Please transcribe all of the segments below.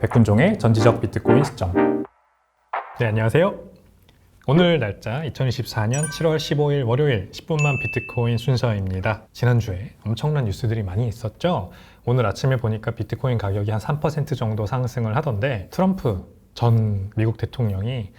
백훈종의 전지적 비트코인 시점. 네, 안녕하세요. 오늘 날짜 2024년 7월 15일 월요일 10분만 비트코인 순서입니다. 지난주에 엄청난 뉴스들이 많이 있었죠. 오늘 아침에 보니까 비트코인 가격이 한 3% 정도 상승을 하던데, 트럼프 전 미국 대통령이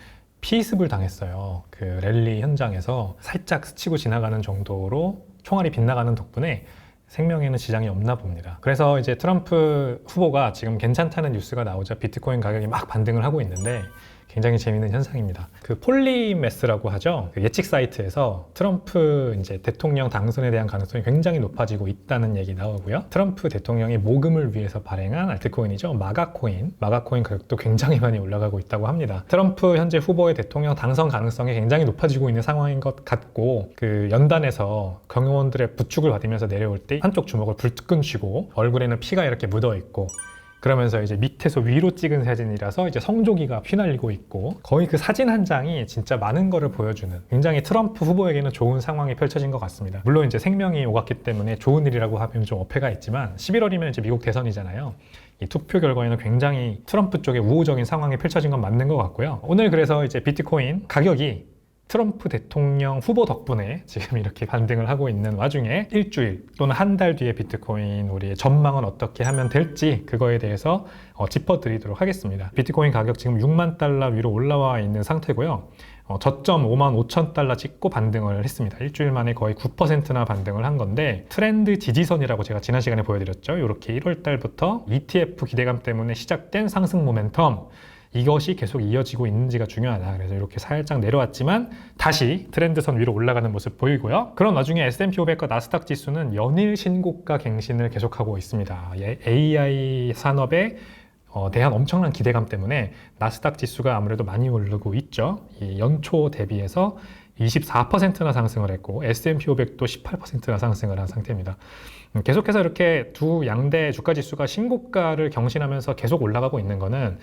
피습을 당했어요. 그 랠리 현장에서 살짝 스치고 지나가는 정도로 총알이 빗나가는 덕분에 생명에는 지장이 없나 봅니다. 그래서 이제 트럼프 후보가 지금 괜찮다는 뉴스가 나오자 비트코인 가격이 막 반등을 하고 있는데, 굉장히 재미있는 현상입니다. 그 폴리매스라고 하죠. 그 예측 사이트에서 트럼프 이제 대통령 당선에 대한 가능성이 굉장히 높아지고 있다는 얘기 나오고요. 트럼프 대통령이 모금을 위해서 발행한 알트코인이죠. 마가코인 가격도 굉장히 많이 올라가고 있다고 합니다. 트럼프 현재 후보의 대통령 당선 가능성이 굉장히 높아지고 있는 상황인 것 같고, 그 연단에서 경호원들의 부축을 받으면서 내려올 때 한쪽 주먹을 불끈 쥐고 얼굴에는 피가 이렇게 묻어 있고, 그러면서 이제 밑에서 위로 찍은 사진이라서 이제 성조기가 휘날리고 있고, 거의 그 사진 한 장이 진짜 많은 거를 보여주는, 굉장히 트럼프 후보에게는 좋은 상황이 펼쳐진 것 같습니다. 물론 이제 생명이 오갔기 때문에 좋은 일이라고 하면 좀 어폐가 있지만, 11월이면 이제 미국 대선이잖아요. 이 투표 결과에는 굉장히 트럼프 쪽에 우호적인 상황이 펼쳐진 건 맞는 것 같고요. 오늘 그래서 이제 비트코인 가격이 트럼프 대통령 후보 덕분에 지금 이렇게 반등을 하고 있는 와중에, 일주일 또는 한 달 뒤에 비트코인 우리의 전망은 어떻게 하면 될지, 그거에 대해서 짚어드리도록 하겠습니다. 비트코인 가격 지금 6만 달러 위로 올라와 있는 상태고요. 저점 5만 5천 달러 찍고 반등을 했습니다. 일주일 만에 거의 9%나 반등을 한 건데, 트렌드 지지선이라고 제가 지난 시간에 보여드렸죠. 이렇게 1월 달부터 ETF 기대감 때문에 시작된 상승 모멘텀, 이것이 계속 이어지고 있는지가 중요하다. 그래서 이렇게 살짝 내려왔지만 다시 트렌드선 위로 올라가는 모습 보이고요. 그런 와중에 S&P 500과 나스닥 지수는 연일 신고가 갱신을 계속하고 있습니다. AI 산업에 대한 엄청난 기대감 때문에 나스닥 지수가 아무래도 많이 오르고 있죠. 이 연초 대비해서 24%나 상승을 했고, S&P 500도 18%나 상승을 한 상태입니다. 계속해서 이렇게 두 양대 주가 지수가 신고가를 경신하면서 계속 올라가고 있는 거는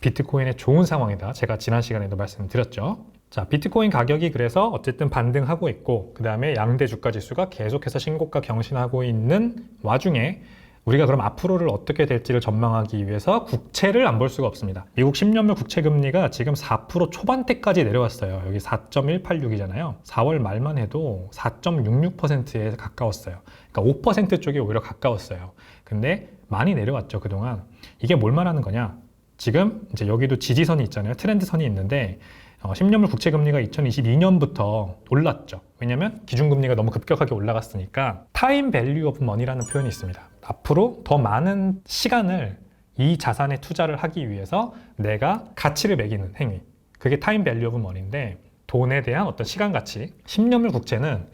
비트코인의 좋은 상황이다. 제가 지난 시간에도 말씀드렸죠. 자, 비트코인 가격이 그래서 어쨌든 반등하고 있고, 그 다음에 양대 주가 지수가 계속해서 신고가 경신하고 있는 와중에, 우리가 그럼 앞으로를 어떻게 될지를 전망하기 위해서 국채를 안 볼 수가 없습니다. 미국 10년물 국채 금리가 지금 4% 초반대까지 내려왔어요. 여기 4.186이잖아요. 4월 말만 해도 4.66%에 가까웠어요. 그러니까 5% 쪽에 오히려 가까웠어요. 근데 많이 내려왔죠, 그동안. 이게 뭘 말하는 거냐? 지금 이제 여기도 지지선이 있잖아요. 트렌드선이 있는데, 10년물 국채 금리가 2022년부터 올랐죠. 왜냐면 기준금리가 너무 급격하게 올라갔으니까. 타임 밸류 오브 머니라는 표현이 있습니다. 앞으로 더 많은 시간을 이 자산에 투자를 하기 위해서 내가 가치를 매기는 행위, 그게 타임 밸류 오브 머니인데, 돈에 대한 어떤 시간 가치. 10년물 국채는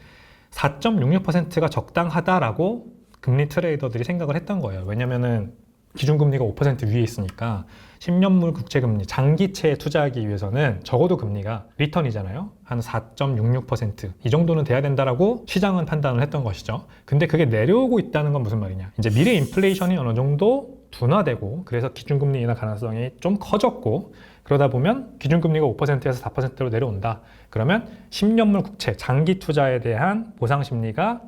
4.66%가 적당하다라고 금리 트레이더들이 생각을 했던 거예요. 왜냐면은 기준금리가 5% 위에 있으니까 10년물 국채금리, 장기채에 투자하기 위해서는 적어도 금리가 리턴이잖아요. 한 4.66%. 이 정도는 돼야 된다라고 시장은 판단을 했던 것이죠. 근데 그게 내려오고 있다는 건 무슨 말이냐. 이제 미래 인플레이션이 어느 정도 둔화되고, 그래서 기준금리 인하 가능성이 좀 커졌고, 그러다 보면 기준금리가 5%에서 4%로 내려온다. 그러면 10년물 국채, 장기 투자에 대한 보상 심리가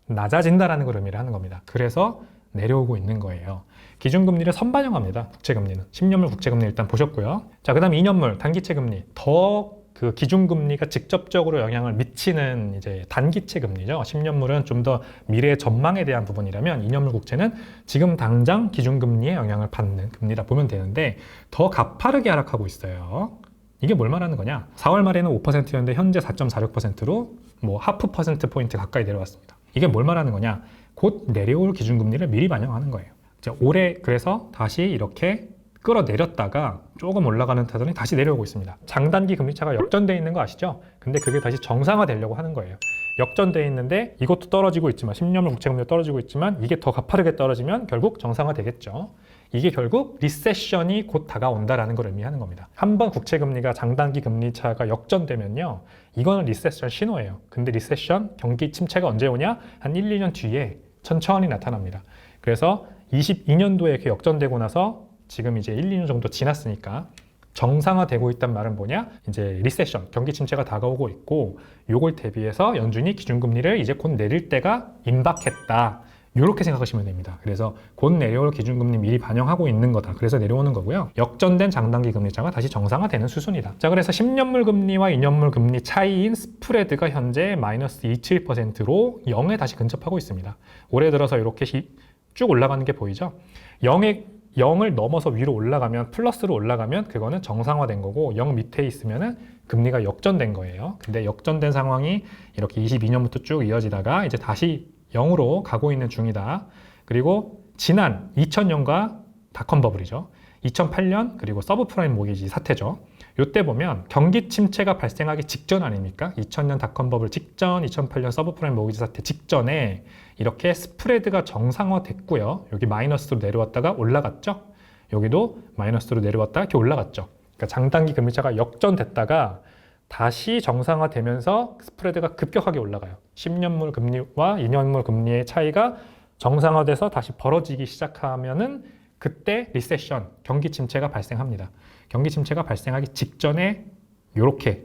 낮아진다라는 걸 의미를 하는 겁니다. 그래서 내려오고 있는 거예요. 기준금리를 선반영합니다. 국채금리는. 10년물 국채금리 일단 보셨고요. 자, 그 다음 2년물 단기채금리. 더 그 기준금리가 직접적으로 영향을 미치는 이제 단기채금리죠. 10년물은 좀 더 미래 전망에 대한 부분이라면, 2년물 국채는 지금 당장 기준금리에 영향을 받는 금리라 보면 되는데, 더 가파르게 하락하고 있어요. 이게 뭘 말하는 거냐? 4월 말에는 5%였는데 현재 4.46%로 뭐 하프 퍼센트 포인트 가까이 내려왔습니다. 이게 뭘 말하는 거냐? 곧 내려올 기준금리를 미리 반영하는 거예요. 올해 그래서 다시 이렇게 끌어내렸다가 조금 올라가는 타선이 다시 내려오고 있습니다. 장단기 금리차가 역전되어 있는 거 아시죠? 근데 그게 다시 정상화되려고 하는 거예요. 역전되어 있는데 이것도 떨어지고 있지만, 10년물 국채금리도 떨어지고 있지만, 이게 더 가파르게 떨어지면 결국 정상화되겠죠. 이게 결국 리세션이 곧 다가온다라는 걸 의미하는 겁니다. 한번 국채금리가, 장단기 금리차가 역전되면요, 이거는 리세션 신호예요. 근데 리세션, 경기 침체가 언제 오냐? 한 1, 2년 뒤에 천천히 나타납니다. 그래서 22년도에 이렇게 역전되고 나서 지금 이제 1, 2년 정도 지났으니까 정상화되고 있단 말은 뭐냐? 이제 리세션, 경기 침체가 다가오고 있고, 요걸 대비해서 연준이 기준금리를 이제 곧 내릴 때가 임박했다. 이렇게 생각하시면 됩니다. 그래서 곧 내려올 기준금리 미리 반영하고 있는 거다. 그래서 내려오는 거고요. 역전된 장단기 금리차가 다시 정상화되는 수순이다. 자, 그래서 10년물 금리와 2년물 금리 차이인 스프레드가 현재 마이너스 27%로 0에 다시 근접하고 있습니다. 올해 들어서 이렇게 쭉 올라가는 게 보이죠? 0을 넘어서 위로 올라가면, 플러스로 올라가면 그거는 정상화된 거고, 0 밑에 있으면은 금리가 역전된 거예요. 근데 역전된 상황이 이렇게 22년부터 쭉 이어지다가 이제 다시 0으로 가고 있는 중이다. 그리고 지난 2000년과 닷컴 버블이죠. 2008년 그리고 서브프라임 모기지 사태죠. 이때 보면 경기 침체가 발생하기 직전 아닙니까? 2000년 닷컴 버블 직전, 2008년 서브프라임 모기지 사태 직전에 이렇게 스프레드가 정상화됐고요. 여기 마이너스로 내려왔다가 올라갔죠. 여기도 마이너스로 내려왔다가 이렇게 올라갔죠. 그러니까 장단기 금리차가 역전됐다가 다시 정상화되면서 스프레드가 급격하게 올라가요. 10년물 금리와 2년물 금리의 차이가 정상화돼서 다시 벌어지기 시작하면은 그때 리세션, 경기 침체가 발생합니다. 경기 침체가 발생하기 직전에 이렇게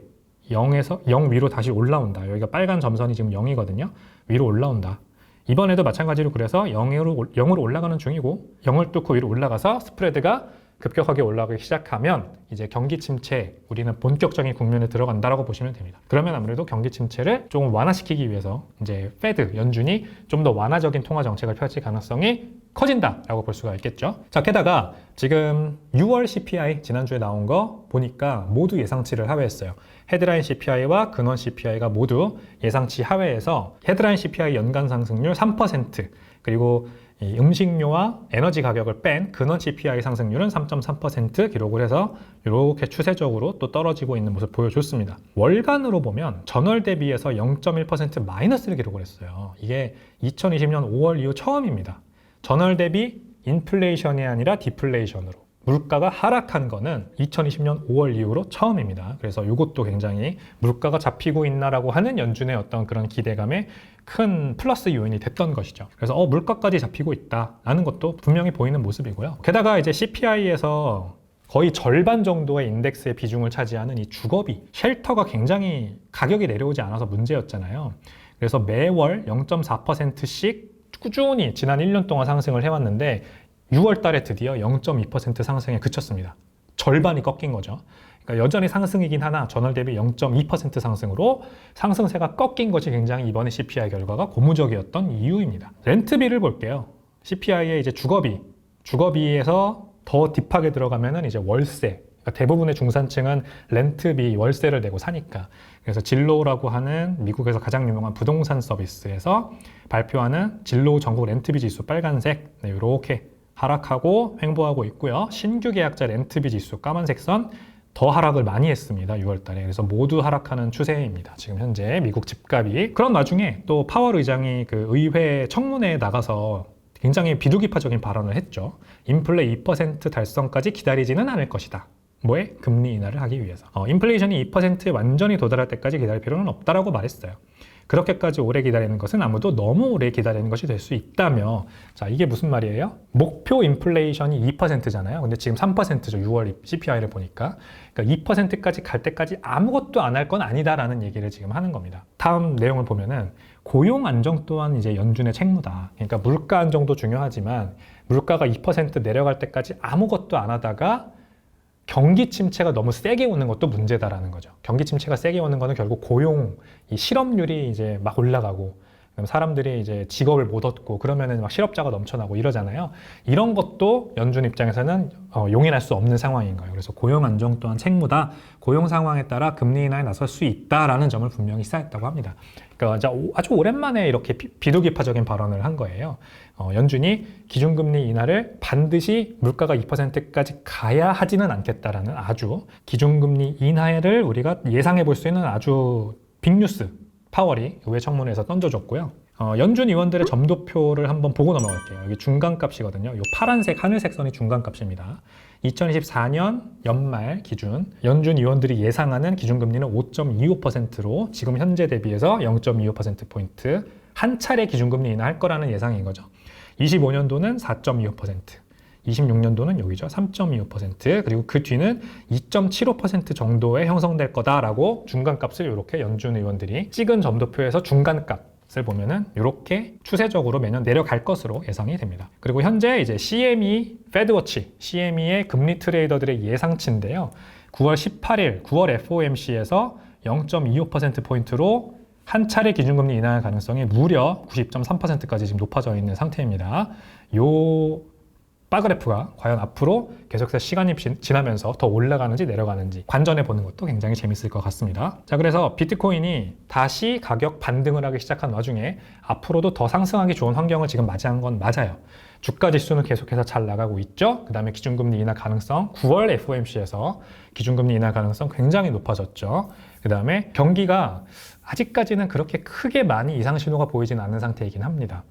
0에서 0 위로 다시 올라온다. 여기가 빨간 점선이 지금 0이거든요. 위로 올라온다. 이번에도 마찬가지로 그래서 0으로 올라가는 중이고 0을 뚫고 위로 올라가서 스프레드가 급격하게 올라가기 시작하면 이제 경기 침체, 우리는 본격적인 국면에 들어간다라고 보시면 됩니다. 그러면 아무래도 경기 침체를 조금 완화시키기 위해서 이제 페드, 연준이 좀 더 완화적인 통화 정책을 펼칠 가능성이 커진다라고 볼 수가 있겠죠. 자, 게다가 지금 6월 CPI 지난주에 나온 거 보니까 모두 예상치를 하회했어요. 헤드라인 CPI와 근원 CPI가 모두 예상치 하회해서 헤드라인 CPI 연간 상승률 3%, 그리고 이 음식료와 에너지 가격을 뺀 근원 CPI 상승률은 3.3% 기록을 해서 이렇게 추세적으로 또 떨어지고 있는 모습 보여줬습니다. 월간으로 보면 전월 대비해서 0.1% 마이너스를 기록을 했어요. 이게 2020년 5월 이후 처음입니다. 전월 대비 인플레이션이 아니라 디플레이션으로 물가가 하락한 거는 2020년 5월 이후로 처음입니다. 그래서 이것도 굉장히 물가가 잡히고 있나라고 하는 연준의 어떤 그런 기대감에 큰 플러스 요인이 됐던 것이죠. 그래서 물가까지 잡히고 있다라는 것도 분명히 보이는 모습이고요. 게다가 이제 CPI에서 거의 절반 정도의 인덱스의 비중을 차지하는 이 주거비, 쉘터가 굉장히 가격이 내려오지 않아서 문제였잖아요. 그래서 매월 0.4%씩 꾸준히 지난 1년 동안 상승을 해왔는데 6월 달에 드디어 0.2% 상승에 그쳤습니다. 절반이 꺾인 거죠. 그러니까 여전히 상승이긴 하나 전월 대비 0.2% 상승으로 상승세가 꺾인 것이 굉장히 이번에 CPI 결과가 고무적이었던 이유입니다. 렌트비를 볼게요. CPI의 이제 주거비에서 더 딥하게 들어가면은 이제 월세. 그러니까 대부분의 중산층은 렌트비, 월세를 내고 사니까. 그래서 진로우라고 하는 미국에서 가장 유명한 부동산 서비스에서 발표하는 진로우 전국 렌트비 지수 빨간색, 네, 이렇게 하락하고 횡보하고 있고요. 신규 계약자 렌트비 지수 까만색 선 더 하락을 많이 했습니다. 6월 달에. 그래서 모두 하락하는 추세입니다. 지금 현재 미국 집값이. 그런 와중에 또 파월 의장이 그 의회 청문회에 나가서 굉장히 비둘기파적인 발언을 했죠. 인플레 2% 달성까지 기다리지는 않을 것이다. 뭐에? 금리 인하를 하기 위해서. 인플레이션이 2%에 완전히 도달할 때까지 기다릴 필요는 없다라고 말했어요. 그렇게까지 오래 기다리는 것은 아무도 너무 오래 기다리는 것이 될 수 있다며. 자, 이게 무슨 말이에요? 목표 인플레이션이 2%잖아요. 근데 지금 3%죠. 6월 CPI를 보니까. 그러니까 2%까지 갈 때까지 아무것도 안 할 건 아니다라는 얘기를 지금 하는 겁니다. 다음 내용을 보면은 고용 안정 또한 이제 연준의 책무다. 그러니까 물가 안정도 중요하지만 물가가 2% 내려갈 때까지 아무것도 안 하다가 경기 침체가 너무 세게 오는 것도 문제다라는 거죠. 경기 침체가 세게 오는 거는 결국 고용, 이 실업률이 이제 막 올라가고, 그럼 사람들이 이제 직업을 못 얻고 그러면은 막 실업자가 넘쳐나고 이러잖아요. 이런 것도 연준 입장에서는 용인할 수 없는 상황인 거예요. 그래서 고용 안정 또한 책무다. 고용 상황에 따라 금리 인하에 나설 수 있다라는 점을 분명히 시사했다고 합니다. 그러니까 아주 오랜만에 이렇게 비둘기파적인 발언을 한 거예요. 연준이 기준금리 인하를 반드시 물가가 2%까지 가야 하지는 않겠다라는 아주 기준금리 인하를 우리가 예상해 볼 수 있는 아주 빅뉴스 파월이 의회 청문회에서 던져줬고요. 연준 의원들의 점도표를 한번 보고 넘어갈게요. 여기 중간값이거든요. 이 파란색 하늘색 선이 중간값입니다. 2024년 연말 기준 연준 의원들이 예상하는 기준금리는 5.25%로 지금 현재 대비해서 0.25%포인트 한 차례 기준금리 인하할 거라는 예상인 거죠. 25년도는 4.25%, 26년도는 여기죠. 3.25%, 그리고 그 뒤는 2.75% 정도에 형성될 거다라고 중간값을 이렇게 연준 의원들이 찍은 점도표에서 중간값, 을 보면은 이렇게 추세적으로 매년 내려갈 것으로 예상이 됩니다. 그리고 현재 이제 CME 페드워치, CME의 금리 트레이더들의 예상치인데요. 9월 18일, 9월 FOMC에서 0.25%포인트로 한 차례 기준금리 인하의 가능성이 무려 90.3%까지 지금 높아져 있는 상태입니다. 요 바그래프가 과연 앞으로 계속해서 시간이 지나면서 더 올라가는지 내려가는지 관전해 보는 것도 굉장히 재밌을 것 같습니다. 자, 그래서 비트코인이 다시 가격 반등을 하기 시작한 와중에 앞으로도 더 상승하기 좋은 환경을 지금 맞이한 건 맞아요. 주가 지수는 계속해서 잘 나가고 있죠. 그 다음에 기준금리 인하 가능성, 9월 FOMC에서 기준금리 인하 가능성 굉장히 높아졌죠. 그 다음에 경기가 아직까지는 그렇게 크게 많이 이상 신호가 보이지는 않는 상태이긴 합니다.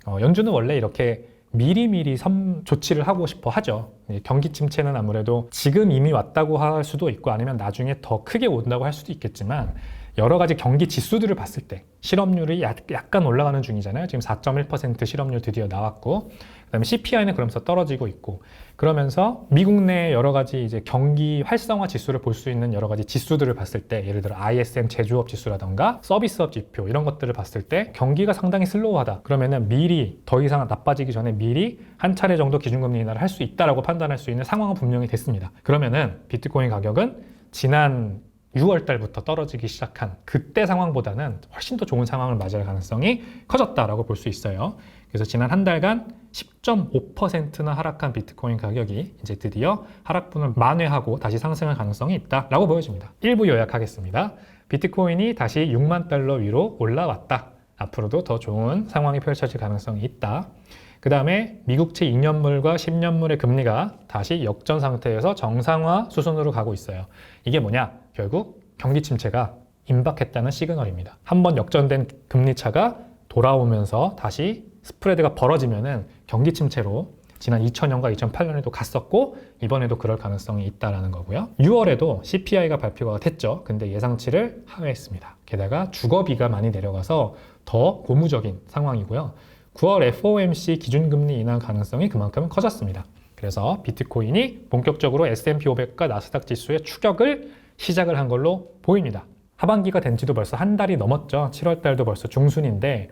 연준은 원래 이렇게 미리미리 조치를 하고 싶어 하죠. 경기 침체는 아무래도 지금 이미 왔다고 할 수도 있고 아니면 나중에 더 크게 온다고 할 수도 있겠지만 여러 가지 경기 지수들을 봤을 때 실업률이 약간 올라가는 중이잖아요. 지금 4.1% 실업률 드디어 나왔고 그다음에 CPI는 그러면서 떨어지고 있고 그러면서 미국 내 여러 가지 이제 경기 활성화 지수를 볼 수 있는 여러 가지 지수들을 봤을 때 예를 들어 ISM 제조업 지수라던가 서비스업 지표 이런 것들을 봤을 때 경기가 상당히 슬로우하다. 그러면은 미리 더 이상 나빠지기 전에 미리 한 차례 정도 기준금리 인하를 할 수 있다라고 판단할 수 있는 상황은 분명히 됐습니다. 그러면은 비트코인 가격은 지난 6월 달부터 떨어지기 시작한 그때 상황보다는 훨씬 더 좋은 상황을 맞이할 가능성이 커졌다라고 볼 수 있어요. 그래서 지난 한 달간 10.5%나 하락한 비트코인 가격이 이제 드디어 하락분을 만회하고 다시 상승할 가능성이 있다라고 보여집니다. 일부 요약하겠습니다. 비트코인이 다시 6만 달러 위로 올라왔다. 앞으로도 더 좋은 상황이 펼쳐질 가능성이 있다. 그 다음에 미국채 2년물과 10년물의 금리가 다시 역전 상태에서 정상화 수순으로 가고 있어요. 이게 뭐냐? 결국 경기 침체가 임박했다는 시그널입니다. 한번 역전된 금리차가 돌아오면서 다시 스프레드가 벌어지면은 경기 침체로 지난 2000년과 2008년에도 갔었고 이번에도 그럴 가능성이 있다는 거고요. 6월에도 CPI가 발표가 됐죠. 근데 예상치를 하회했습니다. 게다가 주거비가 많이 내려가서 더 고무적인 상황이고요. 9월 FOMC 기준금리 인하 가능성이 그만큼 커졌습니다. 그래서 비트코인이 본격적으로 S&P 500과 나스닥 지수의 추격을 시작을 한 걸로 보입니다. 하반기가 된 지도 벌써 한 달이 넘었죠. 7월 달도 벌써 중순인데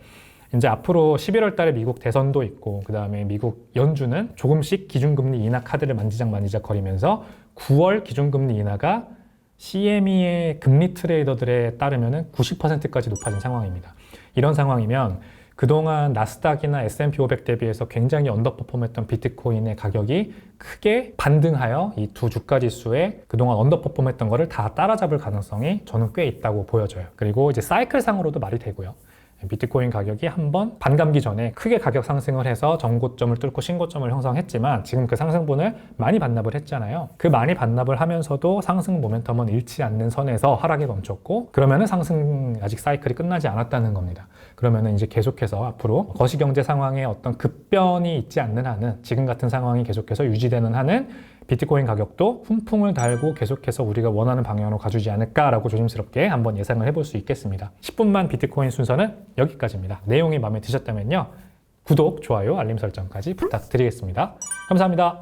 이제 앞으로 11월 달에 미국 대선도 있고 그 다음에 미국 연준은 조금씩 기준금리 인하 카드를 만지작 거리면서 9월 기준금리 인하가 CME의 금리 트레이더들에 따르면 90%까지 높아진 상황입니다. 이런 상황이면 그동안 나스닥이나 S&P 500 대비해서 굉장히 언더퍼폼했던 비트코인의 가격이 크게 반등하여 이 두 주가 지수에 그동안 언더퍼폼했던 거를 다 따라잡을 가능성이 저는 꽤 있다고 보여져요. 그리고 이제 사이클상으로도 말이 되고요. 비트코인 가격이 한번 반감기 전에 크게 가격 상승을 해서 정고점을 뚫고 신고점을 형성했지만 지금 그 상승분을 많이 반납을 했잖아요. 그 많이 반납을 하면서도 상승 모멘텀은 잃지 않는 선에서 하락이 멈췄고 그러면은 상승 아직 사이클이 끝나지 않았다는 겁니다. 그러면은 이제 계속해서 앞으로 거시경제 상황에 어떤 급변이 있지 않는 한은 지금 같은 상황이 계속해서 유지되는 한은 비트코인 가격도 훈풍을 달고 계속해서 우리가 원하는 방향으로 가주지 않을까라고 조심스럽게 한번 예상을 해볼 수 있겠습니다. 10분만 비트코인 순서는 여기까지입니다. 내용이 마음에 드셨다면요. 구독, 좋아요, 알림 설정까지 부탁드리겠습니다. 감사합니다.